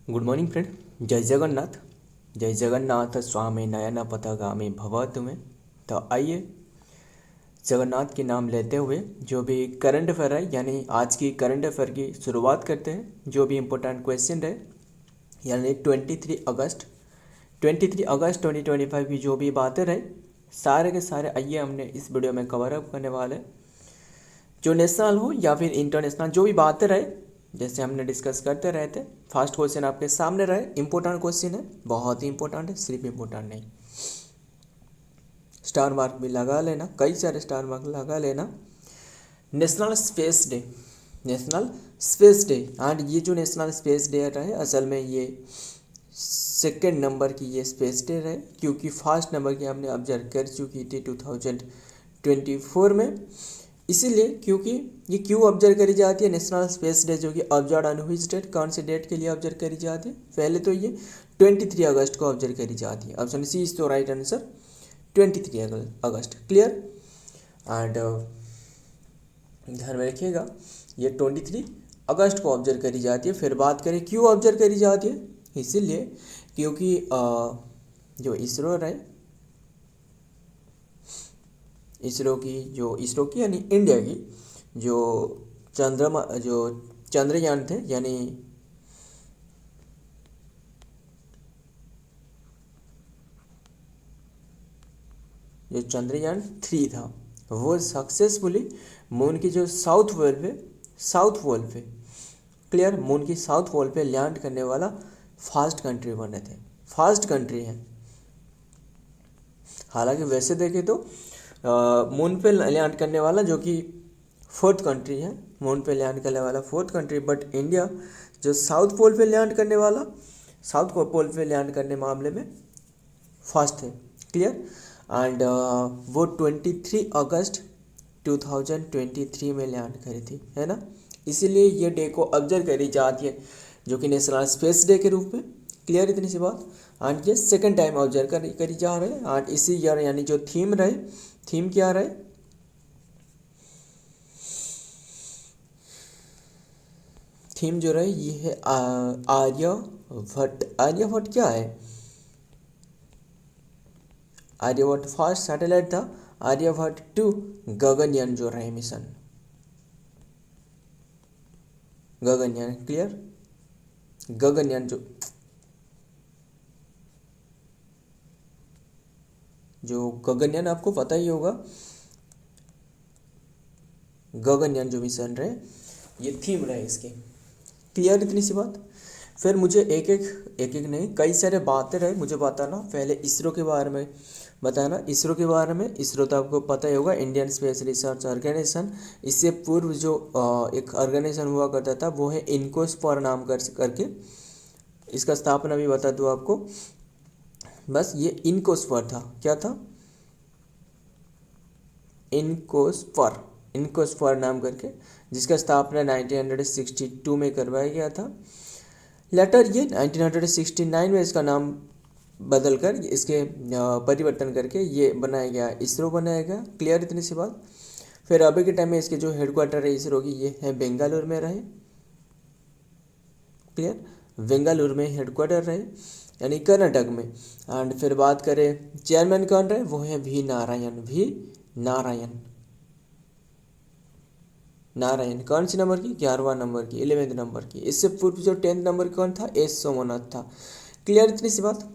Good morning friend. जय जगन्नाथ स्वामी नयन पथगामी भव तुम्हें। तो आइए जगन्नाथ के नाम लेते हुए जो भी करंट अफेयर है यानी आज की करंट अफेयर की शुरुआत करते हैं। जो भी इम्पोर्टेंट क्वेश्चन है यानी 23 अगस्त 2025 की जो भी बातें रहे सारे के सारे आइए हमने इस वीडियो में कवर अप करने वाले हैं। जो नेशनल हो या फिर इंटरनेशनल जो भी बातें रहे जैसे हमने डिस्कस करते रहे थे। फर्स्ट क्वेश्चन आपके सामने रहे, इंपॉर्टेंट क्वेश्चन है, बहुत ही इंपॉर्टेंट है, सिर्फ इंपॉर्टेंट नहीं। स्टार मार्क भी लगा लेना, कई सारे स्टार मार्क लगा लेना। नेशनल स्पेस डे एंड ये जो नेशनल स्पेस डे रहे असल में ये सेकेंड नंबर की ये स्पेस डे रहे क्योंकि फर्स्ट नंबर की हमने ऑब्जर्व कर चुकी थी 2024 में। इसीलिए क्योंकि ये क्यों ऑब्जर्व करी जाती है नेशनल स्पेस डे जो कि ऑब्जर्व ऑन व्हिच डेट, कौन से डेट के लिए ऑब्जर्व करी जाती है? पहले तो ये 23 अगस्त को ऑब्जर्व करी जाती है। ऑप्शन सी इज तो right answer 23 August. Clear and ध्यान में रखिएगा ये 23 अगस्त को ऑब्जर्व करी जाती है। फिर बात करें क्यों ऑब्जर्व करी जाती है, इसीलिए क्योंकि जो इसरो रहे इसरो की यानी इंडिया की जो चंद्रयान थे यानी जो चंद्रयान 3 था वो सक्सेसफुली मून की जो साउथ पोल पे क्लियर मून की साउथ पोल पे लैंड करने वाला फर्स्ट कंट्री बने थे। फर्स्ट कंट्री है, हालांकि वैसे देखें तो मून पे लैंड करने वाला जो कि फोर्थ कंट्री है, मून पे लैंड करने वाला फोर्थ कंट्री, बट इंडिया जो साउथ पोल पे लैंड करने वाला साउथ पोल पे लैंड करने मामले में फर्स्ट है। क्लियर एंड वो 23 अगस्त 2023 में लैंड करी थी, है ना। इसीलिए ये डे को ऑब्जर्व करी जाती है जो कि नेशनल स्पेस डे के रूप में। क्लियर इतनी सी बात। एंड ये सेकंड टाइम ऑब्जर्व करी जा रहे हैं। एंड इसी ईयर यानी जो थीम क्या रहे, थीम जो रहे ये है आर्यभट्ट। आर्यभट्ट क्या है? आर्यभट्ट फर्स्ट सैटेलाइट था, आर्यभट्ट 2 गगनयान जो रहे मिशन गगनयान। क्लियर गगनयान जो गगनयान आपको पता ही होगा, गगनयान जो मिशन रहे ये थीम रहे इसके। क्लियर इतनी सी बात। फिर मुझे एक एक नहीं कई सारे बातें रहे मुझे बताना। पहले इसरो के बारे में बताना। इसरो के बारे में, इसरो तो आपको पता ही होगा, इंडियन स्पेस रिसर्च ऑर्गेनाइजेशन। इससे पूर्व जो एक ऑर्गेनाइजेशन हुआ करता था वो है इनकोस्पर नाम करके। इसका स्थापना भी बता दूँ आपको, बस ये इनकोस्पर था। क्या था? इनकोस्पर नाम करके, जिसका स्थापना 1962 में करवाया गया था। लेटर ये 1969 में इसका नाम बदलकर इसके परिवर्तन करके ये बनाया गया, इसरो बनाया गया। क्लियर इतनी सी बात। फिर अभी के टाइम में इसके जो हेडक्वार्टर है इसरो की ये है बेंगलुरु में रहे। क्लियर बेंगलुरु में हेडक्वार्टर रहे यानी कर्नाटक में। एंड फिर बात करें चेयरमैन कौन रहे, वो है वी नारायण। कौन सी नंबर की? 11वां नंबर की, 11वें नंबर की। इससे पूर्व जो 10th नंबर कौन था? एस सोमनाथ था। क्लियर इतनी सी बात।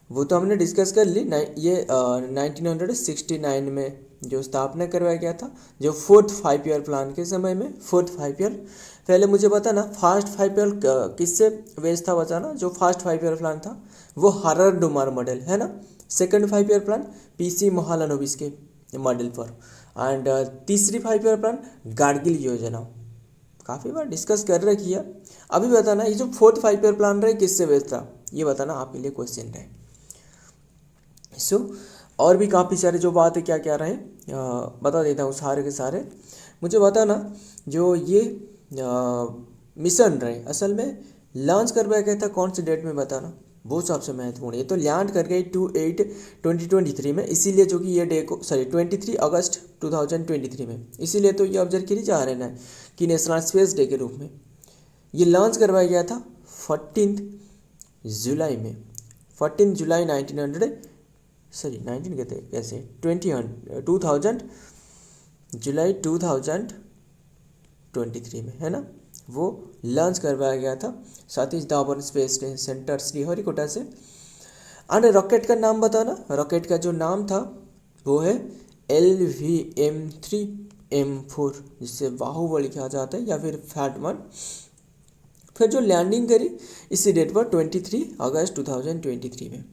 वो तो हमने डिस्कस कर ली। ये 1969 में जो स्थापना करवाया गया था, जो फोर्थ 5 ईयर प्लान के समय में। फोर्थ 5 ईयर पहले मुझे बताना फर्स्ट 5 ईयर किससे बेस्ड था, बताना। जो फर्स्ट 5 ईयर प्लान था वो हरर-डुमर मॉडल, है ना। Second 5 year plan PC Mahalanobis के मॉडल पर। एंड तीसरी 5 ईयर प्लान गाडगिल योजना, काफ़ी बार डिस्कस कर रखी है। अभी बताना ये जो फोर्थ 5 ईयर प्लान रहे किससे बेस्ड था, ये बताना आपके लिए क्वेश्चन रहे। और भी काफ़ी सारे जो बात है क्या क्या रहे बता देता हूँ सारे के सारे। मुझे बताना जो ये मिशन रहे असल में लॉन्च करवाया गया था कौन से डेट में, बताना। वो सबसे महत्वपूर्ण। ये तो लैंड कर गई 28/2023 में, इसीलिए जो कि ये डे को 23 अगस्त 2023 में, इसीलिए तो ये ऑब्जर्व करी जा रहे हैं कि नेशनल स्पेस डे के रूप में ये लॉन्च करवाया गया था जुलाई में 14 जुलाई 19 कहते हैं कैसे 2000 जुलाई 2023 में, है ना, वो लॉन्च करवाया गया था सतीश धावन स्पेस सेंटर श्रीहरिकोटा से। एंड रॉकेट का नाम बताना, रॉकेट का जो नाम था वो है LVM-3M4, जिससे बाहुबली कहा जाता है या फिर फैट-1। फिर जो लैंडिंग करी इसी डेट पर 23 अगस्त 2023 में।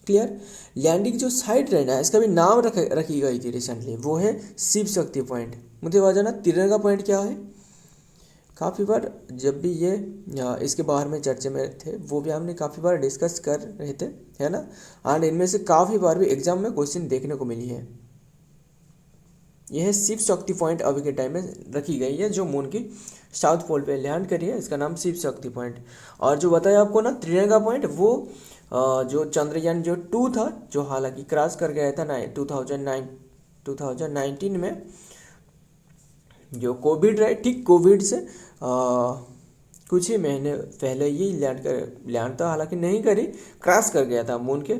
क्लियर। लैंडिंग जो साइट रहना है इसका भी नाम रखी गई थी रिसेंटली, वो है शिव शक्ति पॉइंट। मुझे बताना तिरंगा पॉइंट क्या है। काफ़ी बार जब भी ये इसके बारे में चर्चे में थे वो भी हमने काफ़ी बार डिस्कस कर रहे थे, है ना। एंड इनमें से काफ़ी बार भी एग्जाम में क्वेश्चन देखने को मिली है। यह शिव शक्ति पॉइंट अभी के टाइम में रखी गई है जो मून की साउथ पोल पे लैंड करी है, इसका नाम शिव शक्ति पॉइंट। और जो बताया आपको ना तिरंगा पॉइंट, वो जो चंद्रयान जो 2 था, जो हालांकि क्रॉस कर गया था ना 2019 में, जो कोविड रहे, ठीक कोविड से कुछ ही महीने पहले ही लैंड था, हालांकि नहीं करी, क्रॉस कर गया था मून के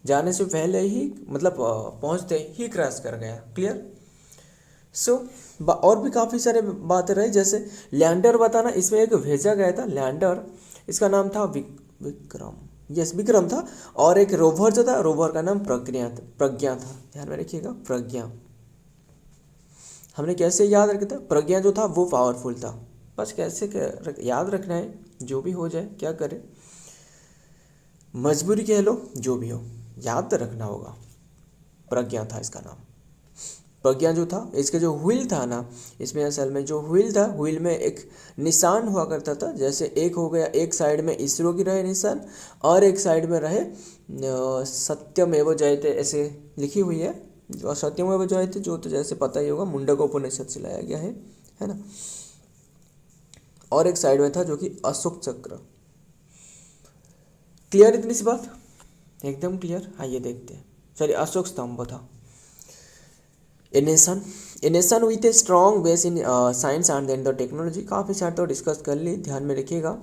जाने से पहले ही, मतलब पहुंचते ही क्रॉस कर गया। क्लियर। सो और भी काफ़ी सारे बातें रही, जैसे लैंडर बताना, इसमें एक भेजा गया था लैंडर, इसका नाम था विक्रम, यस विक्रम था। और एक रोवर जो था, रोवर का नाम प्रज्ञा था, ध्यान में रखिएगा प्रज्ञा। हमने कैसे याद रखा था, प्रज्ञा जो था वो पावरफुल था, बस कैसे याद रखना है, जो भी हो जाए क्या करे, मजबूरी कह लो जो भी हो, याद तो रखना होगा। प्रज्ञा था इसका नाम। प्रज्ञा जो था, इसके जो व्हील था ना, इसमें असल में जो व्हील था, व्हील में एक निशान हुआ करता था, जैसे एक हो गया, एक साइड में इसरो की रहे निशान और एक साइड में रहे सत्यमेव जयते ऐसे लिखी हुई है। और सत्यमेव जयते जो तो जैसे पता ही होगा मुंडक उपनिषद से लाया गया है ना। और एक साइड में था जो कि अशोक चक्र। क्लियर इतनी सी बात, एकदम क्लियर। आइए देखते हैं। चलिए, अशोक स्तंभ था। A nation with a strong base in science and then the technology, काफ़ी सारे तो डिस्कस कर ली, ध्यान में रखिएगा।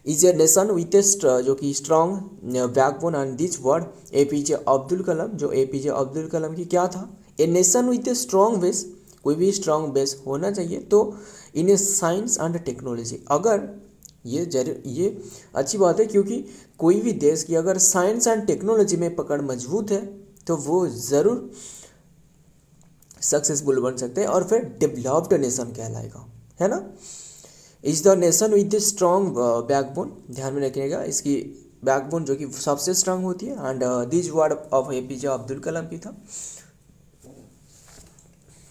Is a nation with a जो कि strong backbone and this word APJ Abdul Kalam, जो APJ अब्दुल कलाम की क्या था, a nation with a strong base, कोई भी स्ट्रॉन्ग बेस होना चाहिए तो in a science and technology. अगर ये अच्छी बात है, क्योंकि कोई भी देश की अगर साइंस एंड टेक्नोलॉजी में पकड़ मजबूत है तो वो ज़रूर सक्सेसफुल बन सकते हैं और फिर डेवलप्ड नेशन कहलाएगा, है ना। Is the nation with the strong backbone, ध्यान में रखिएगा, इसकी बैकबोन जो कि सबसे स्ट्रांग होती है। And this word of APJ Abdul Kalam की था,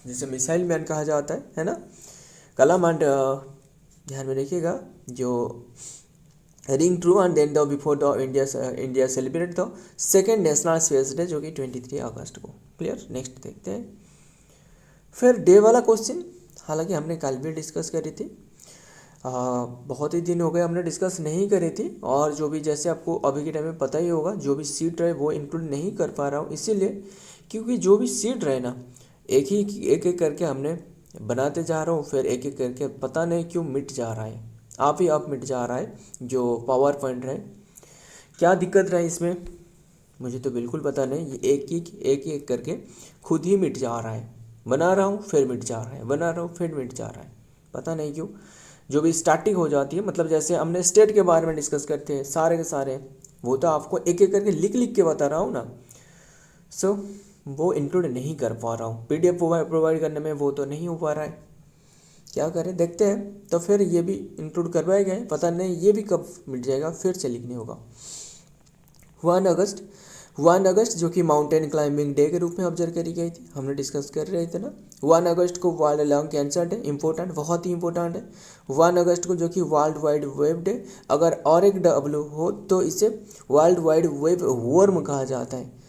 जिसे मिसाइल मैन कहा जाता है ना, कलाम। एंड ध्यान में रखिएगा, जो ring true and then the before the India celebrate the second national space day, जो कि 23 अगस्त को। क्लियर। नेक्स्ट देखते हैं। फिर डे वाला क्वेश्चन, हालांकि हमने कल भी डिस्कस करी थी, बहुत ही दिन हो गए हमने डिस्कस नहीं करी थी। और जो भी जैसे आपको अभी के टाइम में पता ही होगा, जो भी सीट रहे वो इंक्लूड नहीं कर पा रहा हूँ, इसीलिए क्योंकि जो भी सीट रहे ना एक एक करके हमने बनाते जा रहा हूँ, फिर एक एक करके पता नहीं क्यों मिट जा रहा है, आप ही आप मिट जा रहा है। जो पावर पॉइंट रहे, क्या दिक्कत रहे इसमें मुझे तो बिल्कुल पता नहीं, ये एक एक करके खुद ही मिट जा रहा है। बना रहा हूँ फिर मिट जा रहा है, बना रहा हूँ फिर मिट जा रहा है, पता नहीं क्यों। जो भी स्टार्टिंग हो जाती है, मतलब जैसे हमने स्टेट के बारे में डिस्कस करते हैं सारे के सारे, वो तो आपको एक एक करके लिख के बता रहा हूँ ना। सो वो इंक्लूड नहीं कर पा रहा हूँ, PDF प्रोवाइड करने में वो तो नहीं हो पा रहा है, क्या करें देखते हैं। तो फिर ये भी इंक्लूड करवाए गए, पता नहीं ये भी कब मिट जाएगा, फिर से लिखने होगा। 1 अगस्त जो कि माउंटेन क्लाइंबिंग डे के रूप में ऑब्जर्व करी गई थी, हमने डिस्कस कर रहे थे ना। 1 अगस्त को world lung cancer day, important, बहुत ही इंपॉर्टेंट है। 1 अगस्त को जो कि वर्ल्ड वाइड वेब डे, अगर और एक W हो तो इसे वर्ल्ड वाइड वेब वर्म कहा जाता है।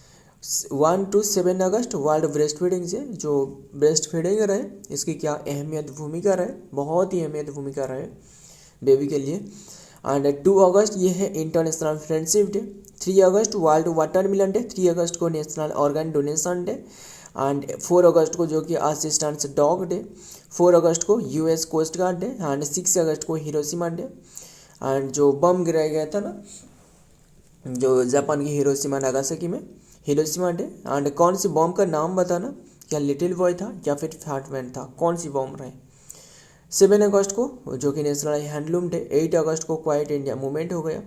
1 to 7 August world breast feeding day, जो ब्रेस्ट फीडिंग रहे इसकी क्या अहमियत भूमिका रहे, बहुत ही अहमियत भूमिका रहे बेबी के लिए। एंड 2 अगस्त ये है इंटरनेशनल फ्रेंडशिप डे। 3 अगस्त वर्ल्ड वाटरमेलन डे, 3 अगस्त को national organ donation day. And 4 अगस्त को जो कि असिस्टेंस डॉग डे, 4 अगस्त को US coast guard day. And 6 अगस्त को हिरोशिमा डे। एंड जो बम गिराया गया था ना जो जापान की हिरोशिमा नागासाकी में, हिरोशिमा डे। एंड कौन सी बॉम्ब का नाम बताना, क्या लिटिल बॉय था या फिर फैटमैन था, कौन सी बॉम्ब रहे। 7 अगस्त को जो कि नेशनल हैंडलूम डे, 8 अगस्त को क्वाइट इंडिया मूवमेंट हो गया,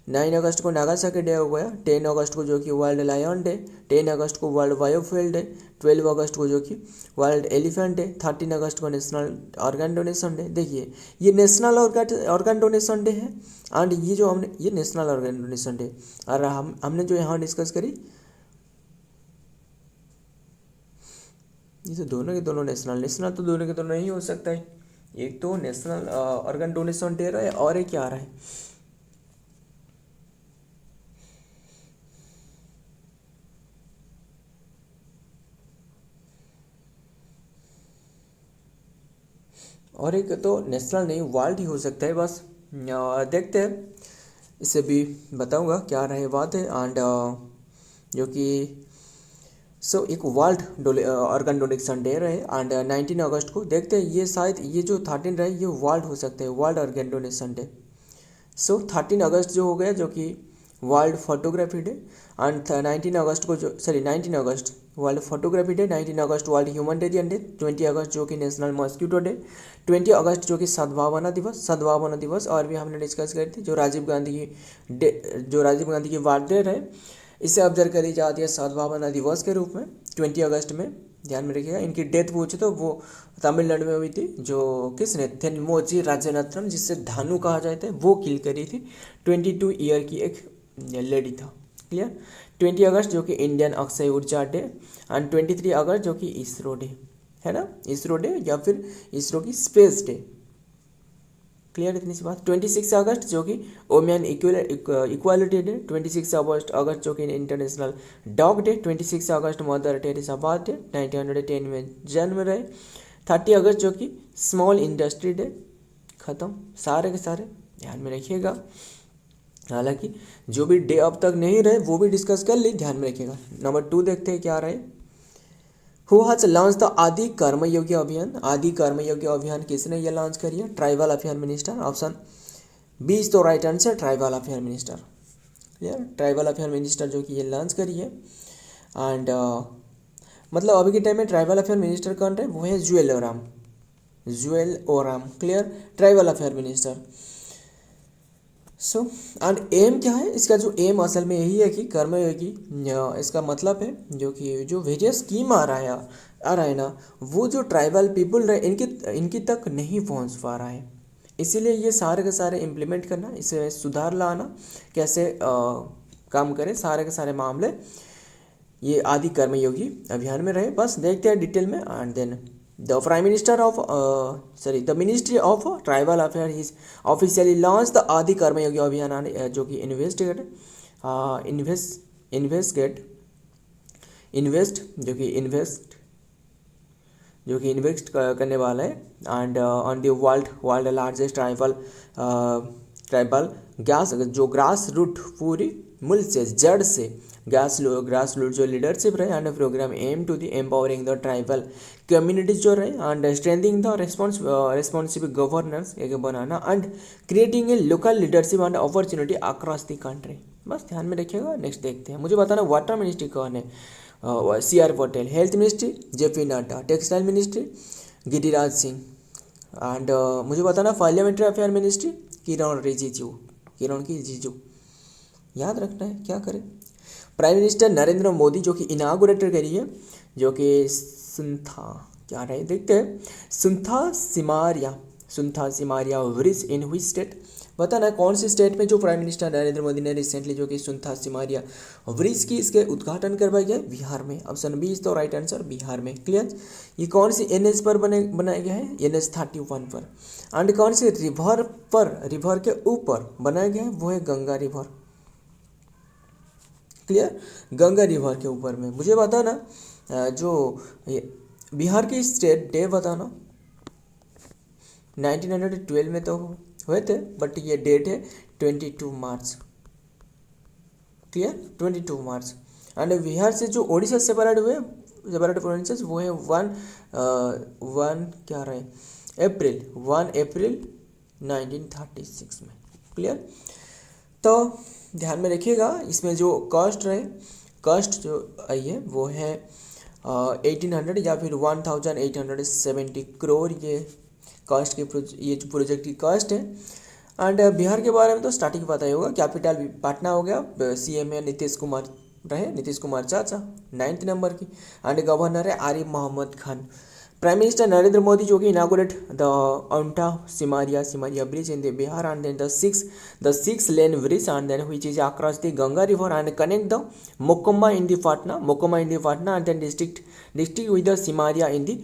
9 अगस्त को नागासाकी डे हो गया, 10 अगस्त को जो कि वर्ल्ड लायन डे, 10 अगस्त को वर्ल्ड बायोफ्यूल डे, 12 अगस्त को जो कि वर्ल्ड एलिफेंट डे, 13 अगस्त को नेशनल ऑर्गन डोनेशन डे। देखिए ये नेशनल ऑर्गन डोनेशन डे है एंड ये जो हमने ये नेशनल ऑर्गन डोनेशन डे और हमने जो यहाँ डिस्कस करी ये तो दोनों के दोनों नेशनल तो दोनों के दोनों नहीं हो सकता है। एक तो नेशनल ऑर्गन डोनेशन डे रहा है और एक क्या आ रहा है, और एक तो नेशनल नहीं वर्ल्ड ही हो सकता है। बस देखते हैं, इसे भी बताऊंगा क्या रहे बात है। एंड जो कि एक वर्ल्ड ऑर्गन डोनेशन डे रहे एंड 19 अगस्त को देखते हैं, ये शायद ये जो 13 रहे ये वर्ल्ड हो सकते हैं, वर्ल्ड ऑर्गन डोनेशन डे। 13 अगस्त जो हो गया जो कि वर्ल्ड फोटोग्राफी डे एंड 19 अगस्त को जो 19 अगस्त वर्ल्ड फोटोग्राफी डे, 19 अगस्त वर्ल्ड ह्यूमैनिटेरियन डे, 20 अगस्त जो कि नेशनल मॉस्किटो डे, 20 अगस्त जो कि सद्भावना दिवस और भी हमने डिस्कस करी थी। जो राजीव गांधी की बर्थडे रहे इसे ऑब्जर्व करी जाती है सद्भावना दिवस के रूप में 20 अगस्त में, ध्यान में रखिएगा। इनकी डेथ पूछे तो वो तमिलनाडु में हुई थी, जो किसने थेनमोजी राजनत्रम जिससे धानु कहा जाता है वो किल करी थी, 22 ईयर की एक लेडी था। क्लियर। 20 अगस्त जो कि इंडियन अक्षय ऊर्जा डे एंड 23 अगस्त जो कि इसरो डे है ना, इसरो डे या फिर इसरो की स्पेस डे। क्लियर इतनी सी बात। 26 अगस्त जो कि वोमेन इक्वालिटी डे, 26 अगस्त जो कि इंटरनेशनल डॉग डे, 26 अगस्त मदर टेरेसा बर्थ डे, 1910 में जन्म रहे, 30 अगस्त जो कि स्मॉल इंडस्ट्री डे। ख़त्म सारे के सारे, ध्यान में रखिएगा। हालांकि जो भी डे अब तक नहीं रहे वो भी डिस्कस कर ली, ध्यान में रखिएगा। नंबर 2 देखते हैं क्या रहे। Who has launch the Adi Karmayogi अभियान, आदि कर्मयोगी अभियान किसने ये लॉन्च करी है, tribal affair minister. Option B is तो right answer, tribal affair minister. Clear, tribal affair minister जो कि ये लॉन्च करी है। एंड मतलब अभी के टाइम में ट्राइबल अफेयर मिनिस्टर कौन रहे, वो है Jual Oram. Clear, tribal affair minister. And aim क्या है इसका, जो एम असल में यही है कि कर्मयोगी, इसका मतलब है जो कि जो वेरियस स्कीम आ रहा है ना वो जो ट्राइबल पीपल रहे इनकी तक नहीं पहुंच पा रहा है, इसीलिए ये सारे के सारे इम्प्लीमेंट करना, इसे सुधार लाना, कैसे काम करे, सारे के सारे मामले ये आदि कर्मयोगी अभियान में रहे। बस देखते हैं डिटेल में। And then the prime minister of the ministry of tribal affair is officially launch the Adi Karmayogi Abhiyan जो कि इन्वेस्ट करने वाला है। And on the world largest tribal grass root पूरी मूल से जड़ से ग्रास रूट जो लीडरशिप रहे and program aim to the empowering the tribal communities जो रहे and strengthening the responsible governance एक बनाना and creating a local leadership and opportunity across the country. बस ध्यान में रखिएगा। नेक्स्ट देखते हैं, मुझे बताना वाटर मिनिस्ट्री कौन है, CR Patel. Health ministry JP Nadda. Textile ministry Giriraj Singh. And मुझे बताना पार्लियामेंट्री अफेयर मिनिस्ट्री किरण रिजिजू। याद रखना है, क्या करें। प्राइम मिनिस्टर नरेंद्र मोदी जो कि इनागुरेटर करी है, जो कि क्या रहे देखते हैं, सुंथा सिमारिया ब्रिज इन हुई स्टेट, बताना कौन सी स्टेट में जो प्राइम मिनिस्टर नरेंद्र मोदी ने रिसेंटली जो कि सुंथा सिमारिया ब्रिज की इसके उद्घाटन करवाया गया, बिहार में। ऑप्शन बी इज तो राइट आंसर, बिहार में। क्लियर। ये कौन सी NH पर बनाया गया है, NH 31 पर। एंड कौन सी रिवर के ऊपर बनाया गया है, वो है Ganga river. Clear, Ganga river के ऊपर में। मुझे बताना जो बिहार की स्टेट डे बताना, 1912 में तो हुए थे बट ये डेट है 22 March. Clear, 22 March. And Bihar से जो उड़ीसा सेपरेट प्रोविंसेस वो है 1 अप्रैल 1936 में। क्लियर। तो ध्यान में रखिएगा, इसमें जो कॉस्ट जो आई है वो है 1800 या फिर 1870 करोड़, ये कॉस्ट की ये जो प्रोजेक्ट की कॉस्ट है। एंड बिहार के बारे में तो स्टार्टिंग पता ही होगा, कैपिटल पटना हो गया, सीएम है नीतीश कुमार चाचा 9th नंबर की, एंड गवर्नर है आरिफ मोहम्मद खान। प्राइम मिनिस्टर नरेंद्र मोदी जो कि inaugurate the Aunta Simaria bridge in the Bihar, and then the six lane bridge and then which is across the Ganga river and connect the Mokama in the Patna and then district with the Simaria in the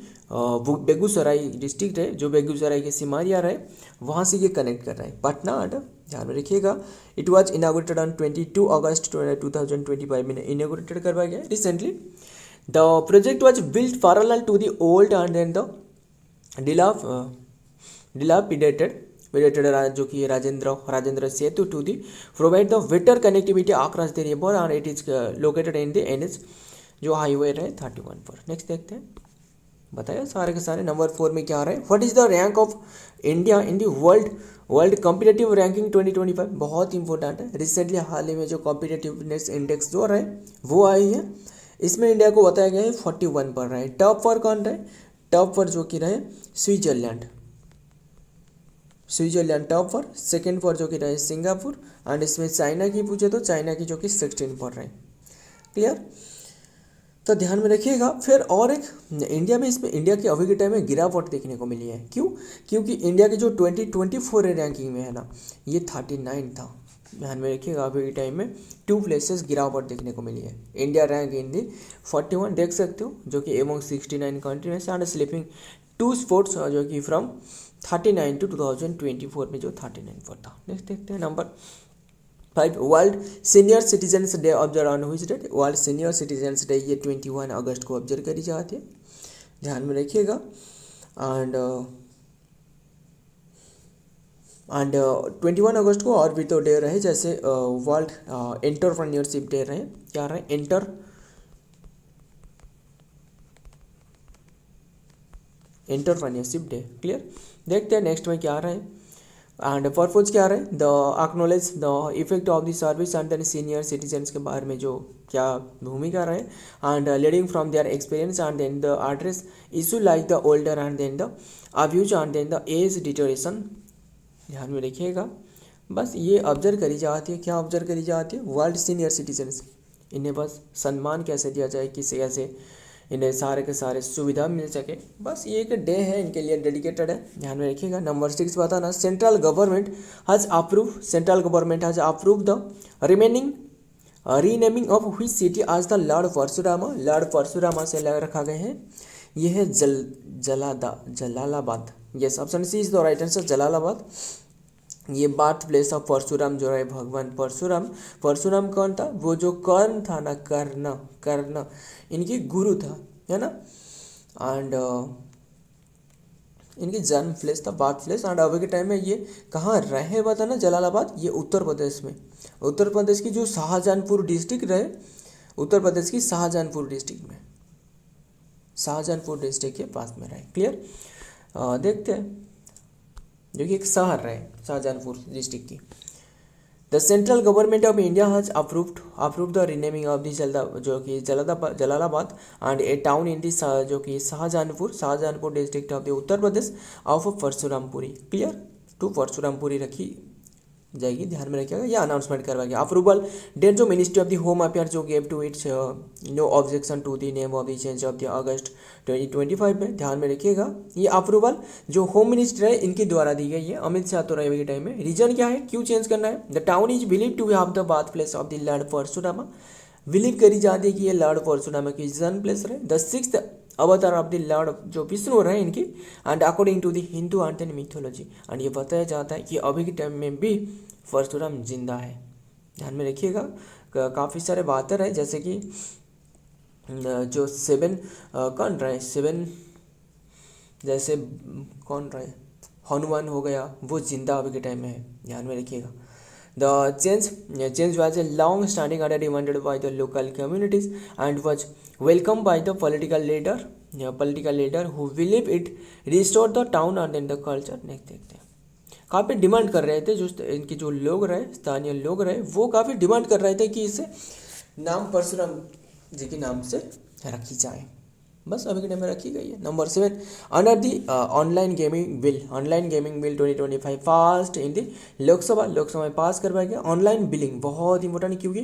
Begusarai district है, जो बेगूसराय के सिमारिया रहे वहाँ से ये connect कर रहा है पटना। एंड ध्यान में रखिएगा, इट वाज इनागोरेटेड ऑन 22 अगस्त 2025 में इनागोरेटेड करवाया गया recently. The project was built parallel to the old and then the dilapidated जो कि Rajendra Setu to the provide the better connectivity across the river and it is located in the NH जो highway रहे 31 पर। Next देखते हैं, बताया सारे के सारे। नंबर 4 में क्या आ रहा है, what is the rank of India in the world competitive ranking 2025। बहुत इंपॉर्टेंट है, रिसेंटली हाल ही में जो कॉम्पिटिटिवनेस इंडेक्स जो रहा है वो आई है, इसमें इंडिया को बताया गया है 41 पर रहे। टॉप पर कौन रहे, टॉप पर जो कि रहे स्विट्जरलैंड टॉप पर, सेकंड पर जो कि रहे सिंगापुर, एंड इसमें चाइना की पूछे तो चाइना की जो कि 16 पर रहे। क्लियर, तो ध्यान में रखिएगा। फिर और एक इंडिया में, इसमें इंडिया की अभी के टाइम में गिरावट देखने को मिली है। क्यों, क्योंकि इंडिया की जो 2024 रैंकिंग में है ना, ये 39 था। ध्यान में रखिएगा, अभी के टाइम में 2 प्लेसेस गिरावट देखने को मिली है। इंडिया रैंक इन दी 41 देख सकते हो, जो कि among 69 countries and slipping 2 sports जो कि फ्रॉम 39 टू 2024 में जो 39 पर था। नेक्स्ट देखते हैं number 5, world senior citizens day observe on which date. World senior citizens day ये 21 अगस्त को ऑब्जर्व करी जाती है, ध्यान में रखिएगा। एंड 21 अगस्त को और भी तो डे रहे, जैसे वर्ल्ड एंटरप्रेन्योरशिप डे रहे। क्या रहे, एंटरप्रेन्योरशिप डे। क्लियर, देखते हैं नेक्स्ट में क्या रहे। एंड पर्पज क्या रहे, the acknowledge the effect of the service and then senior citizens के बारे में जो क्या भूमिका रहे, and leading from their experience and then the address issue like the older and then the abuse and then the age deterioration. ध्यान में रखिएगा, बस ये ऑब्जर्व करी जाती है। क्या ऑब्जर्व करी जाती है, वर्ल्ड सीनियर सिटीजन्स, इन्हें बस सम्मान कैसे दिया जाए, किसी कैसे इन्हें सारे के सारे सुविधा मिल सके, बस ये एक डे है इनके लिए डेडिकेटेड है। ध्यान में रखिएगा। नंबर 6 बताना, central government has approve the renaming of which city as the Lord Parashurama से रखा गए हैं। ये है Jalalabad. Yes, option C is the right answer, Jalalabad. ये बर्थ प्लेस ऑफ परशुराम जो रहे भगवान परशुराम कौन था, वो जो कर्ण था ना, कर्ण इनकी गुरु था, है ना। एंड इनकी जन्म प्लेस था, बर्थ प्लेस। एंड अभी के टाइम में ये कहाँ रहे बताना, जलालाबाद, ये उत्तर प्रदेश में, उत्तर प्रदेश की जो शाहजहानपुर डिस्ट्रिक्ट रहे, उत्तर प्रदेश की शाहजहानपुर डिस्ट्रिक्ट में, शाहजहानपुर डिस्ट्रिक्ट के पास में रहे। क्लियर, देखते हैं, जो कि एक शहर रहे शाहजहानपुर डिस्ट्रिक्ट की। The central government of India has approve the renaming of the जो कि Jalalabad and a town in the जो कि Shahjahanpur district of the Uttar Pradesh of Parshurampuri. Clear, to Parshurampuri रखी जाएगी, ध्यान में रखिएगा। ये अनाउंसमेंट करवा गया। अप्रूवल डेट जो ministry of the home affair जो gave to its no objection to the name of the change of the अगस्त 2025 में, ध्यान में रखिएगा। ये अप्रूवल जो होम मिनिस्टर है इनके द्वारा दी गई है, अमित शाह तो रहे के टाइम में। रीजन क्या है, क्यों चेंज करना है, the town is believe to have the birth place of the Lord Parashurama. Believe करी जाती है कि ये लॉर्ड परशुरामा की जन्म प्लेस रहे। द 6th अवतार ऑफ द लॉर्ड जो विष्णु रहे इनकी, and according to the Hindu and then mythology. And ये बताया जाता है कि अभी के टाइम में भी परशुराम जिंदा है, ध्यान में रखिएगा। काफ़ी सारे बातें रहे, जैसे कि जो 7 कौन रहे, 7 जैसे कौन रहे, हनुमान हो गया, वो जिंदा अभी के टाइम में है, ध्यान में रखिएगा। The change was a long standing order demanded by the local communities and was welcomed by the political leader who believe it restored the town and then the culture। Next देखते हैं, काफ़ी demand कर रहे थे, जो इनके जो लोग रहे, स्थानीय लोग रहे, वो काफ़ी डिमांड कर रहे थे कि इसे नाम परशुराम जी के नाम से रखी जाए। बस अभी के टाइम में रखी गई है। Number 7, under the online gaming bill 2025 passed in the Lok Sabha में पास करवाया गया। ऑनलाइन बिलिंग बहुत इंपॉर्टेंट, क्योंकि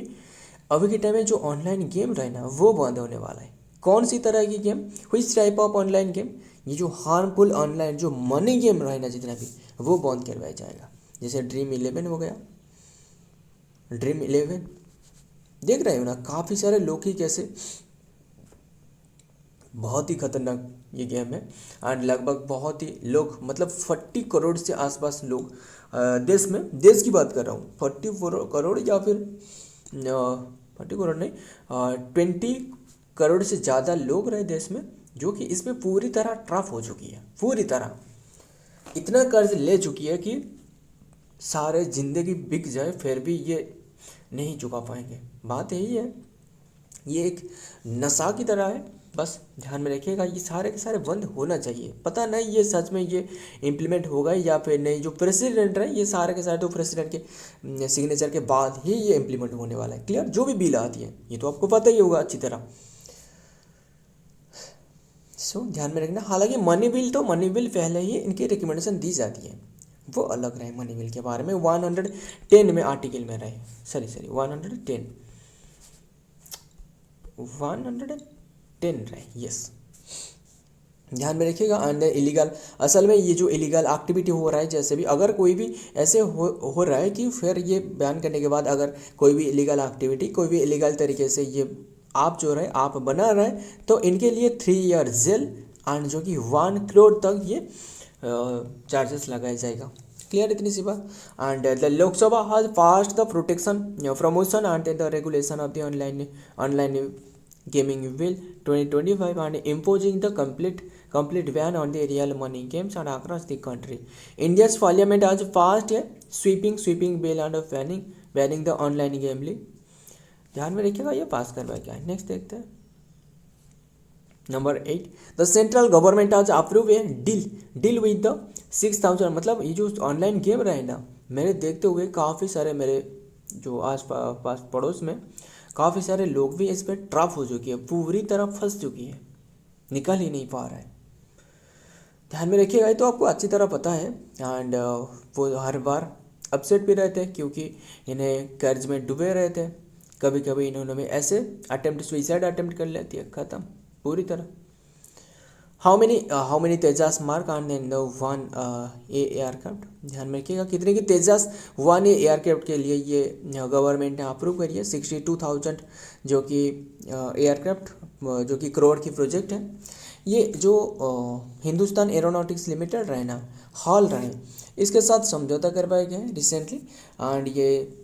अभी के टाइम में जो ऑनलाइन गेम रहे ना वो बंद होने वाला है। कौन सी तरह की game, which type of online game, ये जो हार्मफुल ऑनलाइन जो मनी गेम रहे ना जितना भी, वो बंद करवाया जाएगा। जैसे ड्रीम 11 हो गया, ड्रीम 11 देख रहे हो ना, काफ़ी सारे लोग ही कैसे, बहुत ही खतरनाक ये गेम है। एंड लगभग बहुत ही लोग, मतलब 40 करोड़ से आसपास लोग देश में, देश की बात कर रहा हूँ, 40 करोड़ या फिर 40 करोड़ नहीं, 20 करोड़ से ज़्यादा लोग रहे देश में, जो कि इसमें पूरी तरह ट्रफ हो चुकी है। पूरी तरह इतना कर्ज ले चुकी है कि सारे ज़िंदगी बिक जाए फिर भी ये नहीं चुका पाएंगे। बात यही है, ये एक नशा की तरह है। बस ध्यान में रखिएगा, ये सारे के सारे बंद होना चाहिए। पता नहीं ये सच में ये इम्प्लीमेंट होगा या फिर नहीं। जो प्रेसिडेंट है, ये सारे के सारे तो प्रेसिडेंट के सिग्नेचर के बाद ही ये इम्प्लीमेंट होने वाला है। क्लियर, जो भी बिल आती है ये तो आपको पता ही होगा अच्छी तरह। सो ध्यान में रखना। हालांकि मनी बिल पहले ही इनकी रिकमेंडेशन दी जाती है, वो अलग रहे मनी बिल के बारे में। 110 में आर्टिकल में रहे, सॉरी 110 रहे, यस, ध्यान में रखिएगा। एंड इलीगल, असल में ये जो इलीगल एक्टिविटी हो रहा है, जैसे भी अगर कोई भी ऐसे हो रहा है कि फिर ये बैन करने के बाद अगर कोई भी इलीगल एक्टिविटी, कोई भी इलीगल तरीके से ये आप जो रहे आप बना रहे, तो इनके लिए 3 ईयर जेल एंड जो कि 1 करोड़ तक ये चार्जेस लगाया जाएगा। क्लियर, इतनी सी बात। And the Lok Sabha has passed the protection promotion and the regulation of the online gaming bill 2025 and imposing the complete ban on the real money games and across the country. India's parliament has passed a sweeping bill and banning the online gambling. ध्यान में रखिएगा, ये पास करवाया गया है। Next देखते हैं number 8, the central government आज approve A deal with the 6000, मतलब ये जो ऑनलाइन गेम रहे ना, मेरे देखते हुए काफ़ी सारे मेरे जो आस पास पड़ोस में काफ़ी सारे लोग भी इस पर ट्रैप हो चुकी है, पूरी तरह फंस चुकी है, निकल ही नहीं पा रहा है। ध्यान में रखिएगा, ये तो आपको अच्छी तरह पता है। एंड वो हर बार अपसेट भी रहते हैं क्योंकि इन्हें कर्ज में डूबे रहते हैं। कभी कभी इन्होंने भी ऐसे सुइसाइड अटेम्प्ट कर लेती है, ख़त्म पूरी तरह। How many Tejas mark on the 1A aircraft, ध्यान में रखिएगा कितने की तेजास 1A एयरक्राफ्ट के लिए ये गवर्नमेंट ने अप्रूव करी है। 62,000 जो कि एयरक्राफ्ट जो कि करोड़ की प्रोजेक्ट है। ये जो हिंदुस्तान एरोनॉटिक्स लिमिटेड रहे ना, हॉल रहे, इसके साथ समझौता करवाया गया है रिसेंटली। एंड ये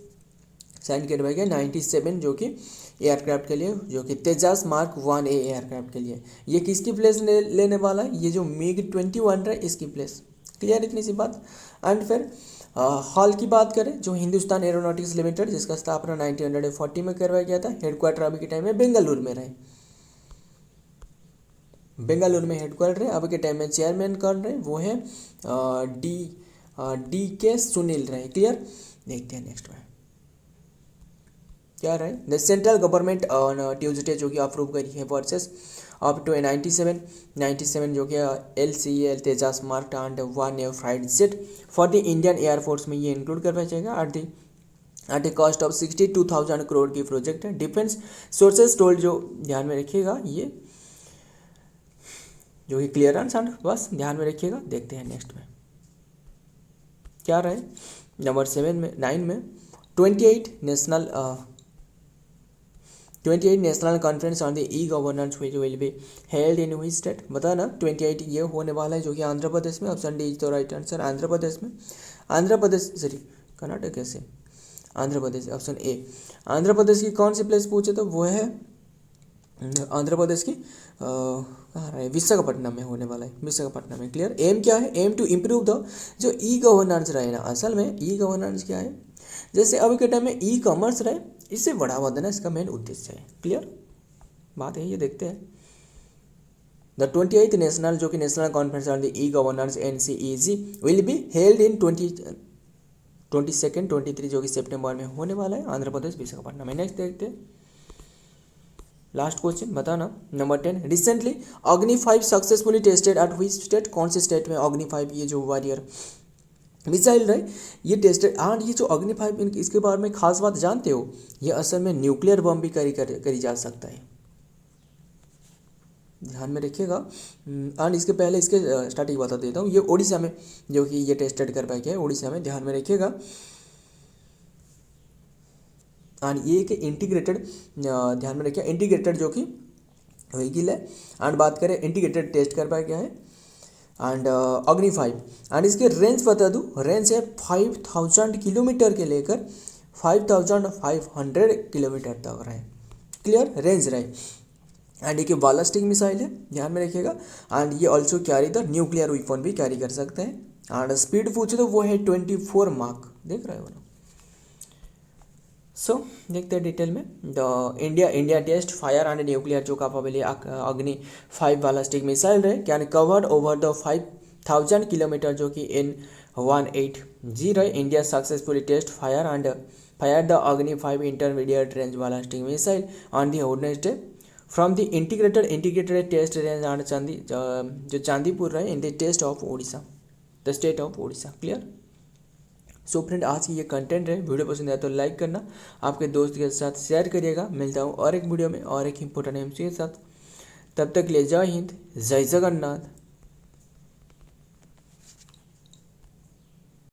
साइन करवाया गया 97 जो कि एयरक्राफ्ट के लिए, जो कि तेजास मार्क 1A एयरक्राफ्ट के लिए। ये किसकी प्लेस लेने वाला है, ये जो MiG-21 है इसकी प्लेस। क्लियर, इतनी सी बात। एंड फिर हॉल की बात करें, जो हिंदुस्तान एरोनॉटिक्स लिमिटेड जिसका स्थापना 1940 में करवाया गया था। हेडक्वार्टर अभी के टाइम में बेंगलुरु में रहे, बेंगलुरु में हेडक्वार्टर है। अभी के टाइम में चेयरमैन कर रहे वो है DK सुनील रहे। क्लियर, देखते हैं नेक्स्ट में क्या रहे। The central government on Tuesday जो कि अप्रूव करी है परचेस अप टू 97 जो कि LCA Tejas mark and 1A fighter jet for the Indian air force में ये इंक्लूड करवाया जाएगा। At a cost of 62,000 crore की प्रोजेक्ट है। डिफेंस सोर्सेज टोल्ड, जो ध्यान में रखिएगा ये जो कि क्लियरेंस एंड बस ध्यान में रखिएगा। देखते हैं नेक्स्ट में क्या रहे। नंबर 9 में 28 national conference on the e-governance which will be held in which state, बता ना 28 ये होने वाला है जो कि आंध्र प्रदेश में। Option D is the right answer, Andhra Pradesh में। कर्नाटक कैसे, आंध्र प्रदेश, ऑप्शन ए। आंध्र प्रदेश की कौन सी प्लेस पूछे तो वो है आंध्र प्रदेश की कहाँ रहे, विशाखापट्टनम में होने वाला है, विशाखापट्टनम में। क्लियर, एम क्या है, एम टू इम्प्रूव द जो ई गवर्नेंस रहे ना। असल में ई गवर्नेंस क्या है, जैसे अभी के टाइम में ई कॉमर्स रहे, इसे बढ़ावा देना इसका मेन उद्देश्य है। क्लियर, बात है ये देखते हैं। द 28th नेशनल जो कि national conference on the e governance NCEG will be held in 22nd 23 जो कि सितंबर में होने वाला है आंध्र प्रदेश विशाखापट्टनम में। नेक्स्ट देखते हैं लास्ट क्वेश्चन, बताना। नंबर 10, रिसेंटली अग्नि 5 successfully tested at which state, कौन से स्टेट में अग्नि 5 ये जो वॉरियर मिसाइल रहे ये टेस्टेड। एंड ये जो अग्नि 5 इसके बारे में खास बात जानते हो, ये असल में न्यूक्लियर बम भी करी जा सकता है, ध्यान में रखिएगा। एंड इसके पहले इसके स्टार्टिंग बता देता हूँ, ये उड़ीसा में जो कि ये टेस्टेड कर पाया है, उड़ीसा में, ध्यान में रखिएगा। एंड ये एक इंटीग्रेटेड, ध्यान में रखिए, इंटीग्रेटेड जो कि व्हीकल है। एंड बात करें इंटीग्रेटेड टेस्ट कर पाया गया है एंड अग्नि 5। एंड इसके रेंज बता दूँ, रेंज है 5000 किलोमीटर के लेकर 5500 किलोमीटर तक रहे, क्लियर रेंज रहे। एंड एक बालास्टिक मिसाइल है, ध्यान में रखिएगा। एंड ये also carry the nuclear weapon भी कैरी कर सकते हैं। एंड स्पीड पूछे तो वो है 24 मार्क, देख रहे हो ना। सो देखते हैं डिटेल में। The India test fire and nuclear जो कैपेबल अग्नि 5 बालास्टिक मिसाइल रहे can covered over the 5000 kilometre जो कि N180 रहे। India successfully test fire the Agni 5 intermediate range ballistic missile on the Wednesday from the integrated test range and जो चांदीपुर रहे in the test of Odisha, the state of Odisha, clear. So friend, आज की ये content है, video पसंद आया तो लाइक करना, आपके दोस्त के साथ शेयर करिएगा। मिलता हूँ और एक वीडियो में और एक इंपॉर्टेंट एमसी के साथ, तब तक के लिए जय हिंद, जय जगन्नाथ।